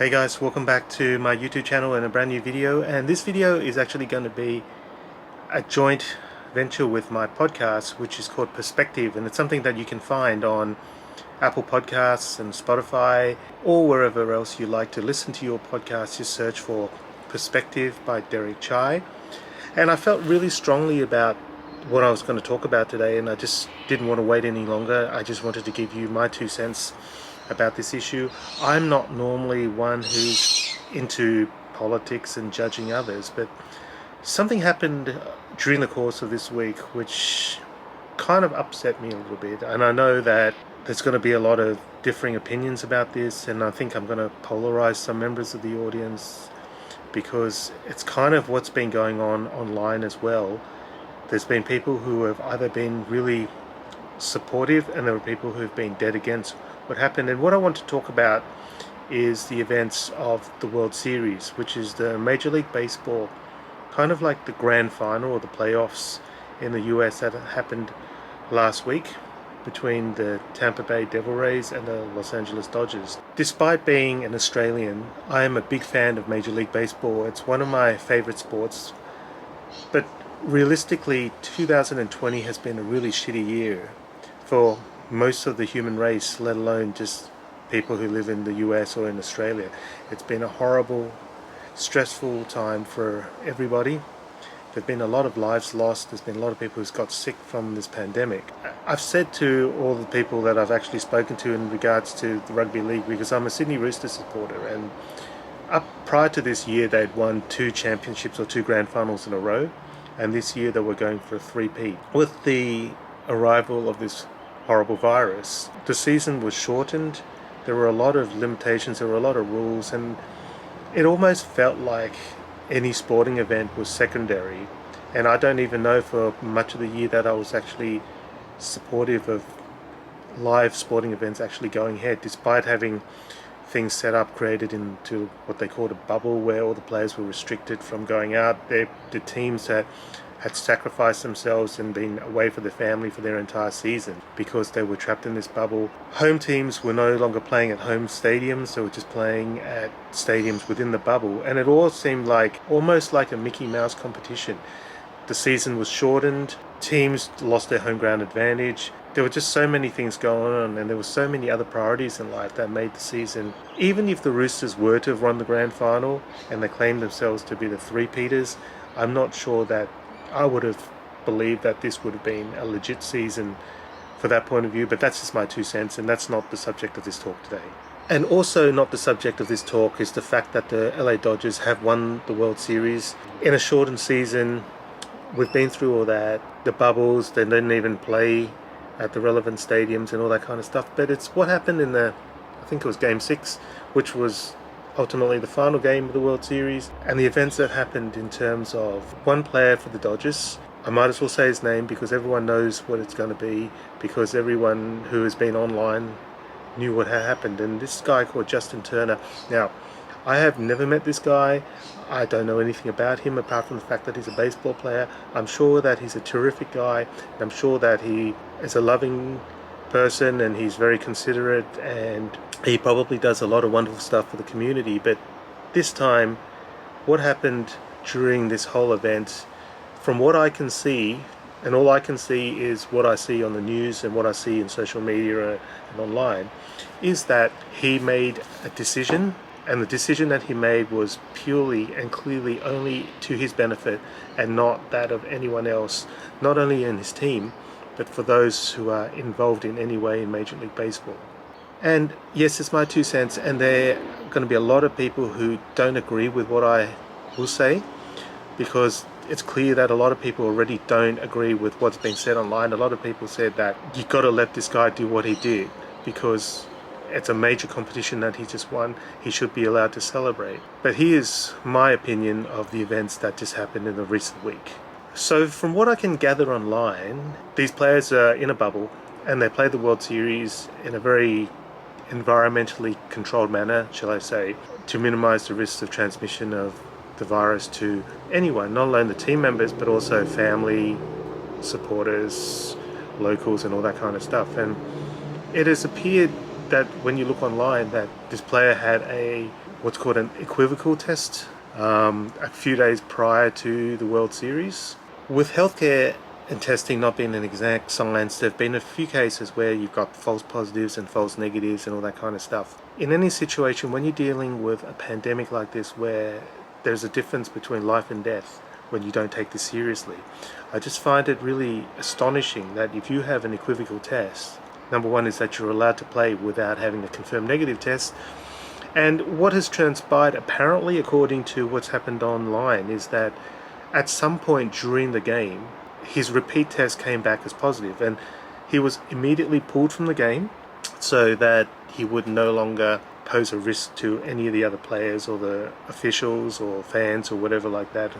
Hey guys, welcome back to my YouTube channel and a brand new video. And this video is actually going to be a joint venture with my podcast, which is called Perspective, and it's something that you can find on Apple Podcasts and Spotify or wherever else you like to listen to your podcast. Just search for Perspective by Derek Chai. And I felt really strongly about what I was going to talk about today, and I just didn't want to wait any longer. I just wanted to give you my 2 cents about this issue. I'm not normally one who's into politics and judging others, but something happened during the course of this week which kind of upset me a little bit, and I know that there's going to be a lot of differing opinions about this, and I think I'm going to polarize some members of the audience because it's kind of what's been going on online as well. There's been people who have either been really supportive and there are people who have been dead against what happened. And what I want to talk about is the events of the World Series, which is the Major League Baseball, kind of like the grand final or the playoffs in the US that happened last week between the Tampa Bay Devil Rays and the Los Angeles Dodgers. Despite being an Australian, I am a big fan of Major League Baseball. It's one of my favorite sports, but realistically 2020 has been a really shitty year for most of the human race, let alone just people who live in the US or in Australia. It's been a horrible, stressful time for everybody. There've been a lot of lives lost. There's been a lot of people who's got sick from this pandemic. I've said to all the people that I've actually spoken to in regards to the rugby league, because I'm a Sydney Roosters supporter, and up prior to this year they'd won 2 championships or 2 grand finals in a row, and this year they were going for a 3-peat. With the arrival of this horrible virus, the season was shortened. There were a lot of limitations, there were a lot of rules, and it almost felt like any sporting event was secondary. And I don't even know for much of the year that I was actually supportive of live sporting events actually going ahead, despite having things set up, created into what they called a bubble where all the players were restricted from going out. The teams that had sacrificed themselves and been away from their family for their entire season because they were trapped in this bubble. Home teams were no longer playing at home stadiums, they were just playing at stadiums within the bubble, and it all seemed like almost like a Mickey Mouse competition. The season was shortened, teams lost their home ground advantage. There were just so many things going on, and there were so many other priorities in life that made the season, even if the Roosters were to have won the grand final and they claimed themselves to be the 3-peaters, I'm not sure that I would have believed that this would have been a legit season for that point of view. But that's just my 2 cents, and that's not the subject of this talk today. And also not the subject of this talk is the fact that the LA Dodgers have won the World Series in a shortened season. We've been through all that, the bubbles, they didn't even play at the relevant stadiums and all that kind of stuff. But it's what happened in I think it was Game 6, which was ultimately the final game of the World Series, and the events that happened in terms of one player for the Dodgers. I might as well say his name because everyone knows what it's going to be, because everyone who has been online knew what had happened, and this guy called Justin Turner. Now, I have never met this guy. I don't know anything about him apart from the fact that he's a baseball player. I'm sure that he's a terrific guy, and I'm sure that he is a loving person and he's very considerate, and he probably does a lot of wonderful stuff for the community. But this time, what happened during this whole event, from what I can see, and all I can see is what I see on the news and what I see in social media and online, is that he made a decision, and the decision that he made was purely and clearly only to his benefit and not that of anyone else, not only in his team, but for those who are involved in any way in Major League Baseball. And yes, it's my 2 cents, and there are going to be a lot of people who don't agree with what I will say, because it's clear that a lot of people already don't agree with what's being said online. A lot of people said that you've got to let this guy do what he did because it's a major competition that he just won. He should be allowed to celebrate. But here's my opinion of the events that just happened in the recent week. So from what I can gather online, these players are in a bubble and they play the World Series in a very environmentally controlled manner, shall I say, to minimize the risks of transmission of the virus to anyone, not only the team members but also family, supporters, locals and all that kind of stuff. And it has appeared that when you look online that this player had a what's called an equivocal test a few days prior to the World Series. With healthcare and testing not being an exact science, there have been a few cases where you've got false positives and false negatives and all that kind of stuff. In any situation, when you're dealing with a pandemic like this where there's a difference between life and death when you don't take this seriously, I just find it really astonishing that if you have an equivocal test, number one is that you're allowed to play without having a confirmed negative test. And what has transpired, apparently, according to what's happened online, is that at some point during the game, his repeat test came back as positive, and he was immediately pulled from the game so that he would no longer pose a risk to any of the other players or the officials or fans or whatever like that.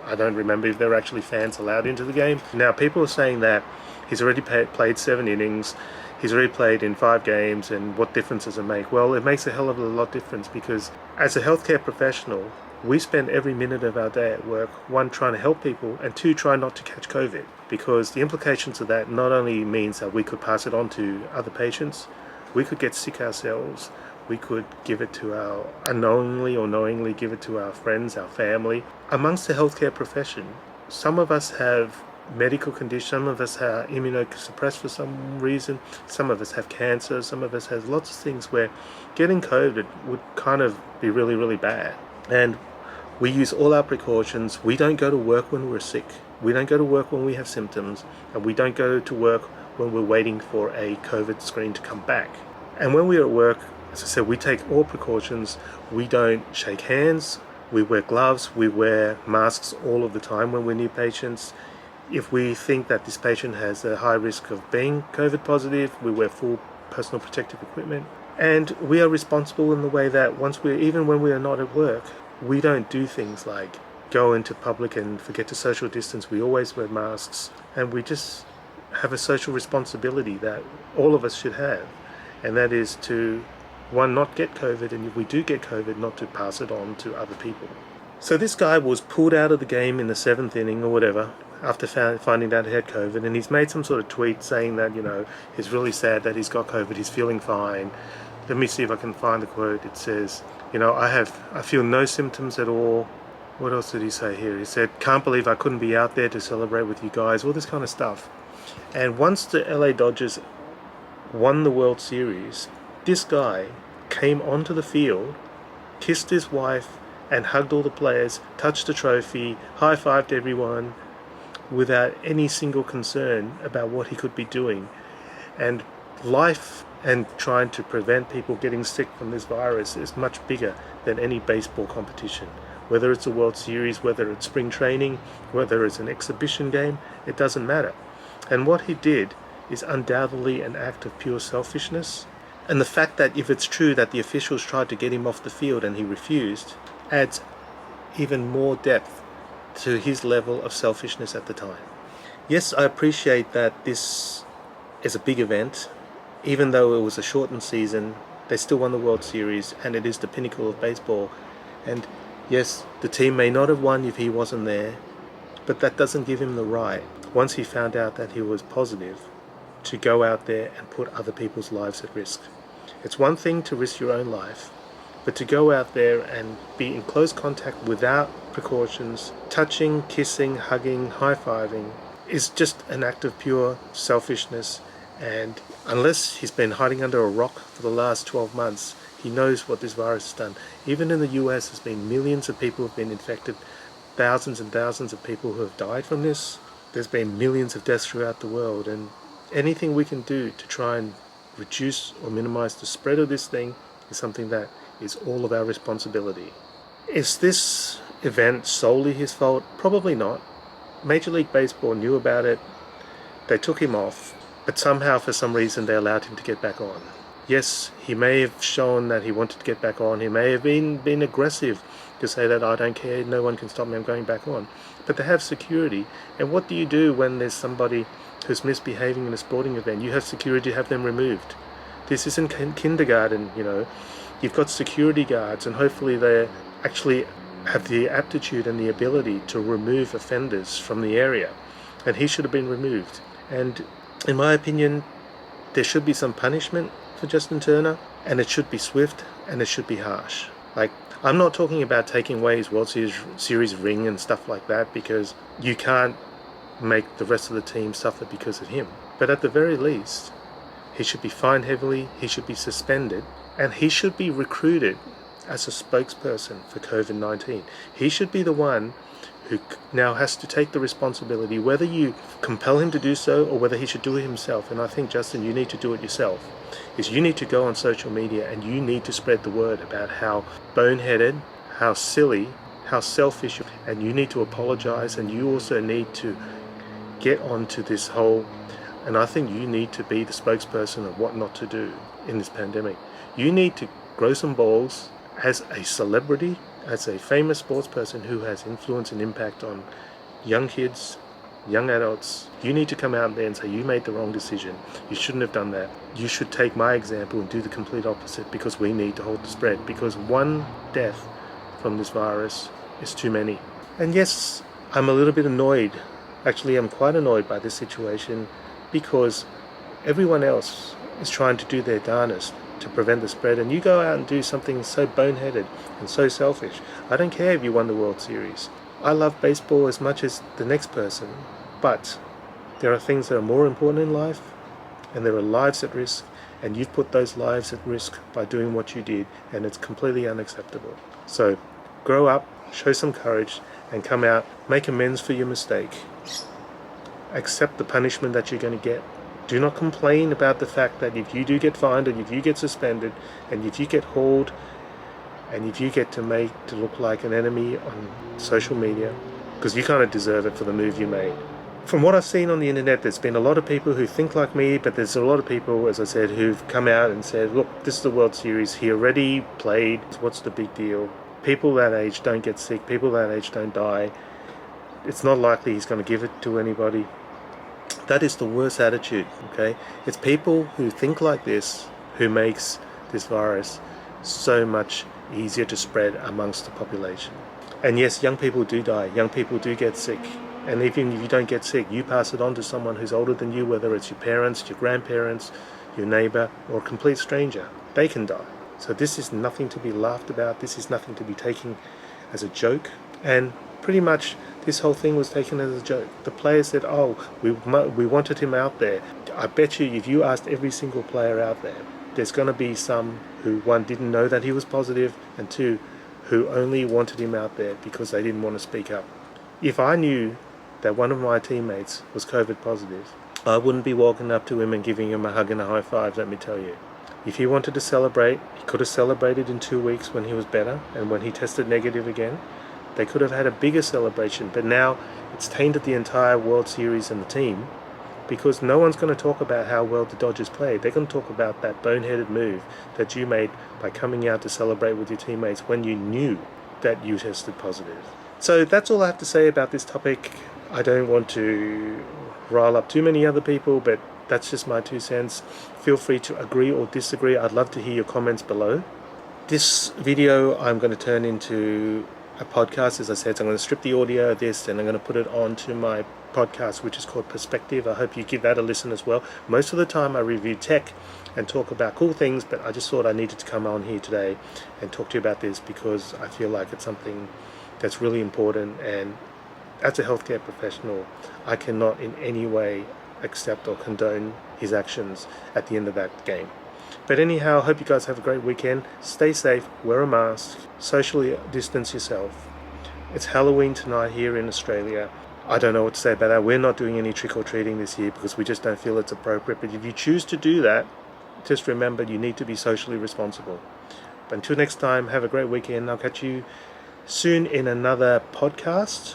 I don't remember if there were actually fans allowed into the game. Now, people are saying that he's already played 7 innings, he's already played in 5 games, and what difference does it make? Well, it makes a hell of a lot of difference, because as a healthcare professional, we spend every minute of our day at work, 1, trying to help people, and 2, trying not to catch COVID, because the implications of that not only means that we could pass it on to other patients, we could get sick ourselves, we could give it to our, unknowingly or knowingly give it to our friends, our family. Amongst the healthcare profession, some of us have medical conditions, some of us are immunosuppressed for some reason, some of us have cancer, some of us have lots of things where getting COVID would kind of be really, really bad. And we use all our precautions. We don't go to work when we're sick. We don't go to work when we have symptoms, and we don't go to work when we're waiting for a COVID screen to come back. And when we're at work, as I said, we take all precautions. We don't shake hands. We wear gloves. We wear masks all of the time when we're near patients. If we think that this patient has a high risk of being COVID positive, we wear full personal protective equipment. And we are responsible in the way that even when we are not at work, we don't do things like go into public and forget to social distance. We always wear masks, and we just have a social responsibility that all of us should have. And that is to, 1, not get COVID, and if we do get COVID, not to pass it on to other people. So this guy was pulled out of the game in the 7th inning or whatever, after finding out he had COVID, and he's made some sort of tweet saying that, he's really sad that he's got COVID, he's feeling fine. Let me see if I can find the quote. It says, I feel no symptoms at all. What else did he say here? He said, can't believe I couldn't be out there to celebrate with you guys, all this kind of stuff. And once the LA Dodgers won the World Series, this guy came onto the field, kissed his wife, and hugged all the players, touched the trophy, high-fived everyone, without any single concern about what he could be doing. And life and trying to prevent people getting sick from this virus is much bigger than any baseball competition. Whether it's a World Series, whether it's spring training, whether it's an exhibition game, it doesn't matter. And what he did is undoubtedly an act of pure selfishness. And the fact that if it's true that the officials tried to get him off the field and he refused, adds even more depth to his level of selfishness at the time. Yes, I appreciate that this is a big event. Even though it was a shortened season, they still won the World Series, and it is the pinnacle of baseball. And yes, the team may not have won if he wasn't there, but that doesn't give him the right, once he found out that he was positive, to go out there and put other people's lives at risk. It's one thing to risk your own life, but to go out there and be in close contact without precautions, touching, kissing, hugging, high-fiving, is just an act of pure selfishness. And unless he's been hiding under a rock for the last 12 months, he knows what this virus has done. Even in the US, there's been millions of people who have been infected, thousands and thousands of people who have died from this. There's been millions of deaths throughout the world, and anything we can do to try and reduce or minimize the spread of this thing is something that is all of our responsibility. Is this event solely his fault? Probably not. Major League Baseball knew about it. They took him off. But somehow, for some reason, they allowed him to get back on. Yes, he may have shown that he wanted to get back on. He may have been aggressive to say that, I don't care, no one can stop me, I'm going back on. But they have security. And what do you do when there's somebody who's misbehaving in a sporting event? You have security to have them removed. This isn't kindergarten, You've got security guards, and hopefully they actually have the aptitude and the ability to remove offenders from the area. And he should have been removed. And in my opinion, there should be some punishment. for Justin Turner, and it should be swift and it should be harsh. Like, I'm not talking about taking away his World Series ring and stuff like that, because you can't make the rest of the team suffer because of him. But at the very least, he should be fined heavily, he should be suspended, and he should be recruited as a spokesperson for COVID-19. He should be the one who now has to take the responsibility, whether you compel him to do so or whether he should do it himself. And I think, Justin, you need to do it yourself. Is you need to go on social media and you need to spread the word about how boneheaded, how silly, how selfish, and you need to apologize, and you also need to get onto this whole, and I think you need to be the spokesperson of what not to do in this pandemic. You need to grow some balls as a celebrity, as a famous sports person who has influence and impact on young kids, young adults. You need to come out there and say, you made the wrong decision. You shouldn't have done that. You should take my example and do the complete opposite, because we need to halt the spread, because one death from this virus is too many. And yes, I'm a little bit annoyed. Actually, I'm quite annoyed by this situation, because everyone else is trying to do their darnest to prevent the spread, and you go out and do something so boneheaded and so selfish. I don't care if you won the World Series. I love baseball as much as the next person, but there are things that are more important in life, and there are lives at risk, and you've put those lives at risk by doing what you did, and it's completely unacceptable. So grow up, show some courage, and come out, make amends for your mistake. Accept the punishment that you're going to get. Do not complain about the fact that if you do get fined, and if you get suspended, and if you get hauled, and if you get to look like an enemy on social media, because you kind of deserve it for the move you made. From what I've seen on the internet, there's been a lot of people who think like me, but there's a lot of people, as I said, who've come out and said, look, this is the World Series, he already played, what's the big deal? People that age don't get sick, people that age don't die. It's not likely he's going to give it to anybody. That is the worst attitude, okay? It's people who think like this who makes this virus so much easier to spread amongst the population. And yes, young people do die, young people do get sick. And even if you don't get sick, you pass it on to someone who's older than you, whether it's your parents, your grandparents, your neighbor, or a complete stranger. They can die. So this is nothing to be laughed about. This is nothing to be taken as a joke. And pretty much this whole thing was taken as a joke. The players said, oh, we wanted him out there. I bet you if you asked every single player out there, there's going to be some who, one, didn't know that he was positive, and two, who only wanted him out there because they didn't want to speak up. If I knew that one of my teammates was COVID positive, I wouldn't be walking up to him and giving him a hug and a high five, let me tell you. If he wanted to celebrate, he could have celebrated in 2 weeks when he was better, and when he tested negative again. They could have had a bigger celebration, but now it's tainted the entire World Series and the team, because no one's going to talk about how well the Dodgers played. They're going to talk about that boneheaded move that you made by coming out to celebrate with your teammates when you knew that you tested positive. So that's all I have to say about this topic. I don't want to rile up too many other people, but that's just my 2 cents. Feel free to agree or disagree. I'd love to hear your comments below. This video I'm going to turn into a podcast, as I said. So I'm going to strip the audio of this and I'm going to put it onto my podcast, which is called Perspective. I hope you give that a listen as well. Most of the time I review tech and talk about cool things, but I just thought I needed to come on here today and talk to you about this because I feel like it's something that's really important, and as a healthcare professional, I cannot in any way accept or condone his actions at the end of that game. But anyhow, I hope you guys have a great weekend. Stay safe, wear a mask, socially distance yourself. It's Halloween tonight here in Australia. I don't know what to say about that. We're not doing any trick-or-treating this year because we just don't feel it's appropriate. But if you choose to do that, just remember you need to be socially responsible. But until next time, have a great weekend. I'll catch you soon in another podcast,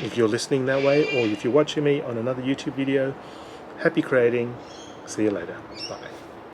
if you're listening that way, or if you're watching me on another YouTube video. Happy creating. See you later. Bye.